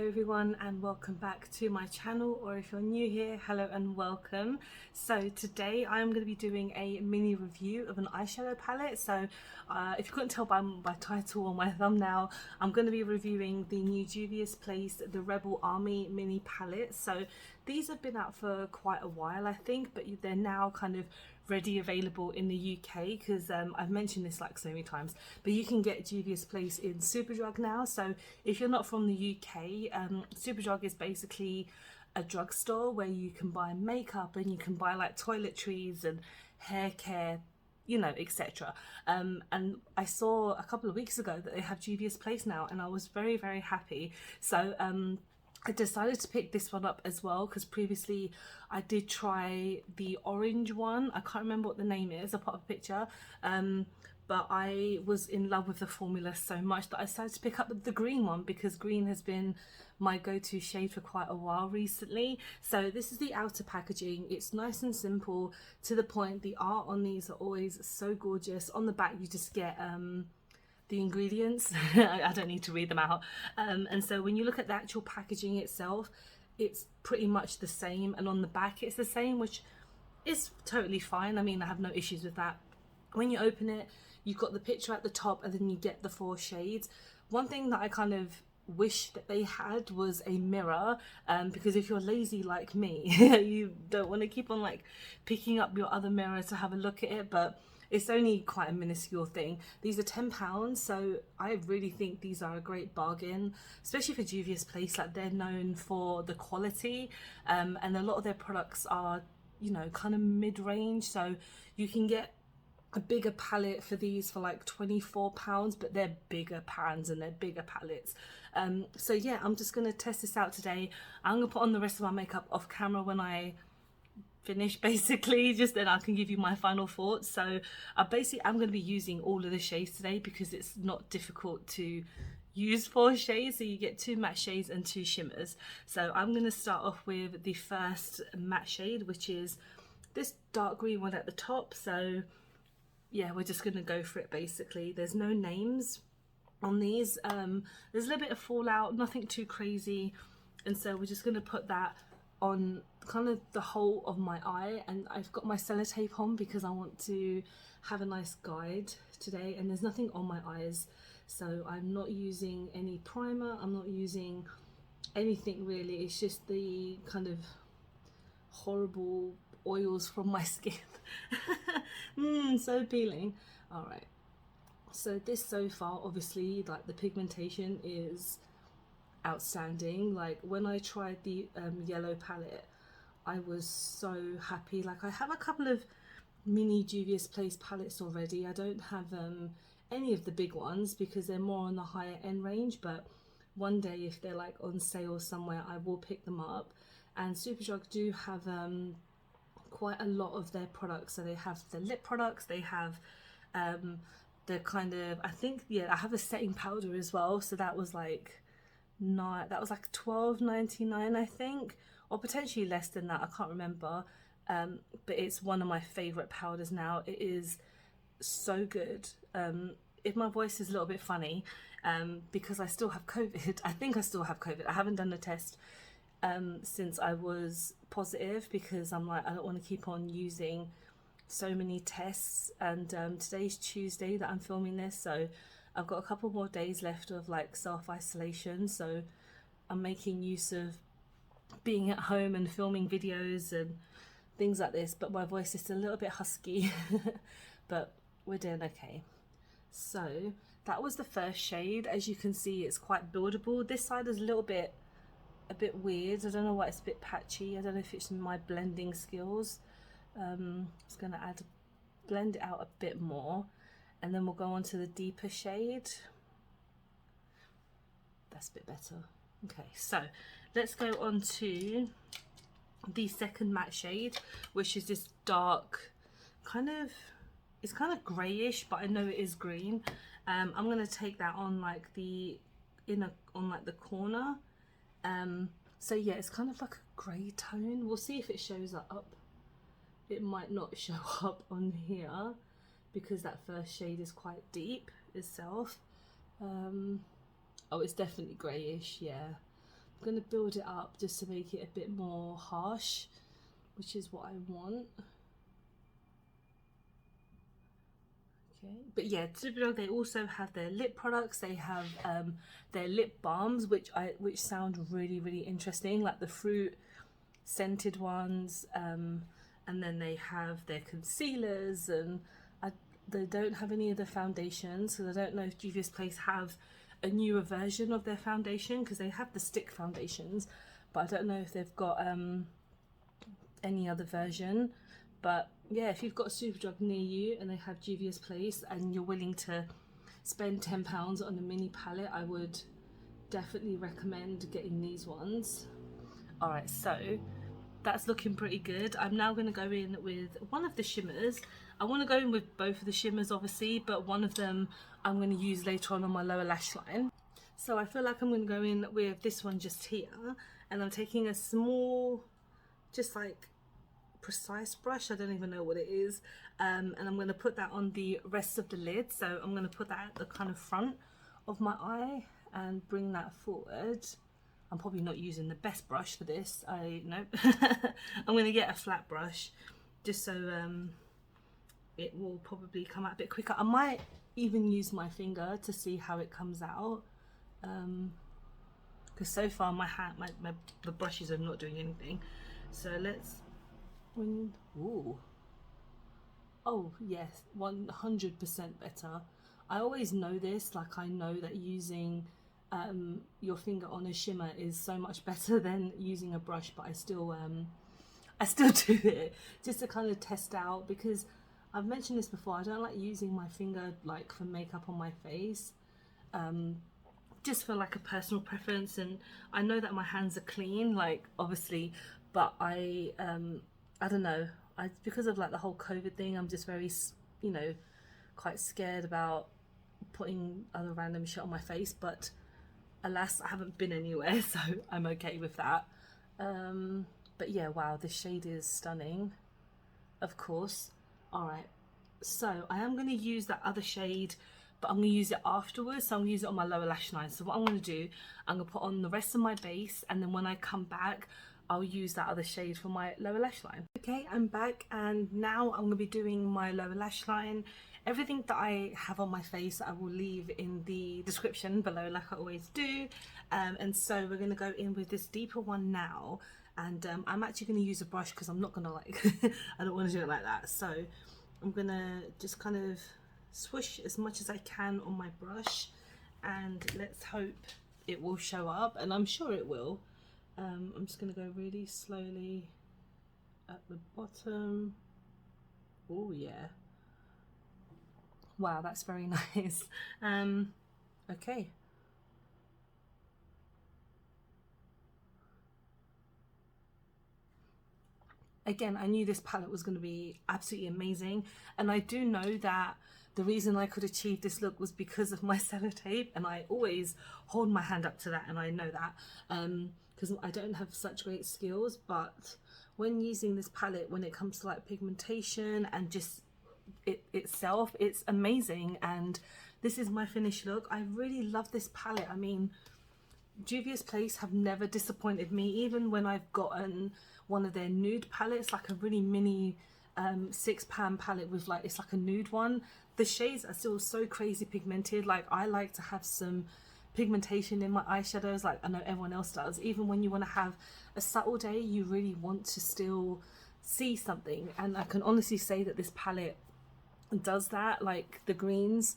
Hello everyone and welcome back to my channel, or if you're new here, hello and welcome. So today I'm going to be doing a mini review of an eyeshadow palette. So if you couldn't tell by my title or my thumbnail, I'm going to be reviewing the new Juvias Place the Rebel Army mini palette. So these have been out for quite a while, I think, but they're now kind of ready available in the UK because I've mentioned this like so many times, but you can get Juvia's Place in Superdrug now. So if you're not from the UK, Superdrug is basically a drugstore where you can buy makeup and you can buy like toiletries and hair care, you know, etc. And I saw a couple of weeks ago that they have Juvia's Place now, and I was very, very happy. So I decided to pick this one up as well because previously I did try the orange one. I can't remember what the name is. I'll put up a picture. But I was in love with the formula so much that I decided to pick up the green one because green has been my go-to shade for quite a while recently. So this is the outer packaging. It's nice and simple, to the point. The art on these are always so gorgeous. On the back you just get the ingredients. I don't need to read them out. And so when you look at the actual packaging itself, it's pretty much the same, and on the back it's the same, which is totally fine. I mean, I have no issues with that. When you open it, you've got the picture at the top and then you get the 4 shades. One thing that I kind of wish that they had was a mirror, because if you're lazy like me, you don't want to keep on like picking up your other mirror to have a look at it, but it's only quite a minuscule thing. These are £10, so I really think these are a great bargain, especially for Juvia's Place. Like, they're known for the quality, and a lot of their products are, you know, kind of mid-range, so you can get a bigger palette for these for like £24, but they're bigger pans and they're bigger palettes. So yeah, I'm just gonna test this out today. I'm gonna put on the rest of my makeup off camera when I finish, basically, just then I can give you my final thoughts. So I'm going to be using all of the shades today because it's not difficult to use 4 shades, so you get 2 matte shades and 2 shimmers. So I'm going to start off with the first matte shade, which is this dark green one at the top. So yeah, we're just going to go for it. Basically, there's no names on these. There's a little bit of fallout, nothing too crazy, and so we're just going to put that on kind of the whole of my eye. And I've got my sellotape on because I want to have a nice guide today, and there's nothing on my eyes, so I'm not using any primer, I'm not using anything really. It's just the kind of horrible oils from my skin. So appealing. All right, so this so far, obviously, like, the pigmentation is outstanding. Like, when I tried the yellow palette, I was so happy. Like, I have a couple of mini Juvia's Place palettes already. I don't have any of the big ones because they're more on the higher end range, but one day if they're like on sale somewhere, I will pick them up. And Superdrug do have quite a lot of their products. So they have the lip products, they have the kind of, I think, yeah, I have a setting powder as well, so that was like £12.99, I think, or potentially less than that, I can't remember. But it's one of my favorite powders now. It is so good. If my voice is a little bit funny, because I still have COVID. I think I still have COVID. I haven't done the test since I was positive, because I'm like, I don't want to keep on using so many tests. And today's Tuesday that I'm filming this, so I've got a couple more days left of like self-isolation, so I'm making use of being at home and filming videos and things like this, but my voice is a little bit husky. But we're doing okay. So that was the first shade. As you can see, it's quite buildable. This side is a bit weird. I don't know why it's a bit patchy. I don't know if it's my blending skills. Just gonna blend it out a bit more, and then we'll go on to the deeper shade. That's a bit better. Okay, so let's go on to the second matte shade, which is this dark kind of, it's kind of grayish, but I know it is green. I'm gonna take that on like the on like the corner. So yeah, it's kind of like a grey tone. We'll see if it shows up. It might not show up on here because that first shade is quite deep itself. Oh, it's definitely greyish, yeah. going to build it up just to make it a bit more harsh, which is what I want. Okay, but yeah, Juvias, they also have their lip products. They have their lip balms, which sound really, really interesting, like the fruit scented ones. And then they have their concealers, and they don't have any of the foundations, so I don't know if Juvia's Place have a newer version of their foundation, because they have the stick foundations, but I don't know if they've got any other version. But yeah, if you've got a Superdrug near you and they have Juvia's Place and you're willing to spend £10 on a mini palette, I would definitely recommend getting these ones. Alright, so that's looking pretty good. I'm now going to go in with one of the shimmers. I want to go in with both of the shimmers obviously, but one of them I'm going to use later on my lower lash line. So I feel like I'm going to go in with this one just here, and I'm taking a small, just like precise brush, I don't even know what it is, and I'm going to put that on the rest of the lid. So I'm going to put that at the kind of front of my eye and bring that forward. I'm probably not using the best brush for this, I know. I'm going to get a flat brush just so it will probably come out a bit quicker. I might even use my finger to see how it comes out, because so far the brushes are not doing anything. So let's ooh. Oh yes, 100% better. I always know this, like I know that using your finger on a shimmer is so much better than using a brush, but I still do it just to kind of test out, because I've mentioned this before, I don't like using my finger like for makeup on my face, just for like a personal preference. And I know that my hands are clean, like obviously, but I don't know, because of like the whole COVID thing, I'm just very, you know, quite scared about putting other random shit on my face. But alas, I haven't been anywhere, so I'm okay with that. But yeah, wow, this shade is stunning, of course. Alright, so I am going to use that other shade, but I'm going to use it afterwards. So I'm going to use it on my lower lash line. So what I'm going to do, I'm going to put on the rest of my base, and then when I come back, I'll use that other shade for my lower lash line. Okay, I'm back, and now I'm going to be doing my lower lash line. Everything that I have on my face I will leave in the description below, like I always do. And so we're going to go in with this deeper one now. And I'm actually going to use a brush, because I'm not going to like, I don't want to do it like that. So I'm going to just kind of swoosh as much as I can on my brush, and let's hope it will show up, and I'm sure it will. I'm just going to go really slowly at the bottom. Oh yeah. Wow, that's very nice. Okay. Again, I knew this palette was going to be absolutely amazing, and I do know that the reason I could achieve this look was because of my sellotape, and I always hold my hand up to that, and I know that because I don't have such great skills. But when using this palette, when it comes to like pigmentation and just itself, it's amazing. And this is my finished look. I really love this palette. I mean, Juvia's Place have never disappointed me, even when I've gotten one of their nude palettes, like a really mini £6 palette with like, it's like a nude one. The shades are still so crazy pigmented. Like, I like to have some pigmentation in my eyeshadows, like I know everyone else does. Even when you want to have a subtle day, you really want to still see something, and I can honestly say that this palette does that. Like, the greens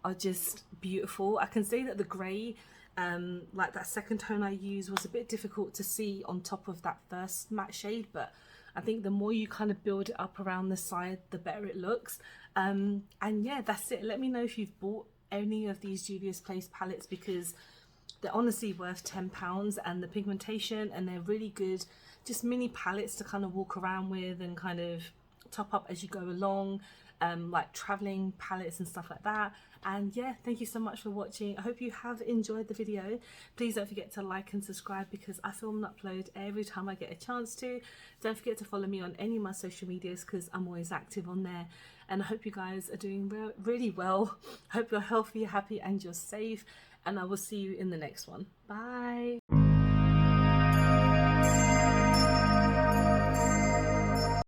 are just beautiful. I can say that the grey, like that second tone I used, was a bit difficult to see on top of that first matte shade, but I think the more you kind of build it up around the side, the better it looks. And yeah, that's it. Let me know if you've bought any of these Juvia's Place palettes, because they're honestly worth £10, and the pigmentation, and they're really good just mini palettes to kind of walk around with and kind of top up as you go along, like traveling palettes and stuff like that. And yeah, thank you so much for watching. I hope you have enjoyed the video. Please don't forget to like and subscribe, because I film and upload every time I get a chance to. Don't forget to follow me on any of my social medias, because I'm always active on there. And I hope you guys are doing really well. I hope you're healthy, happy, and you're safe. And I will see you in the next one. Bye.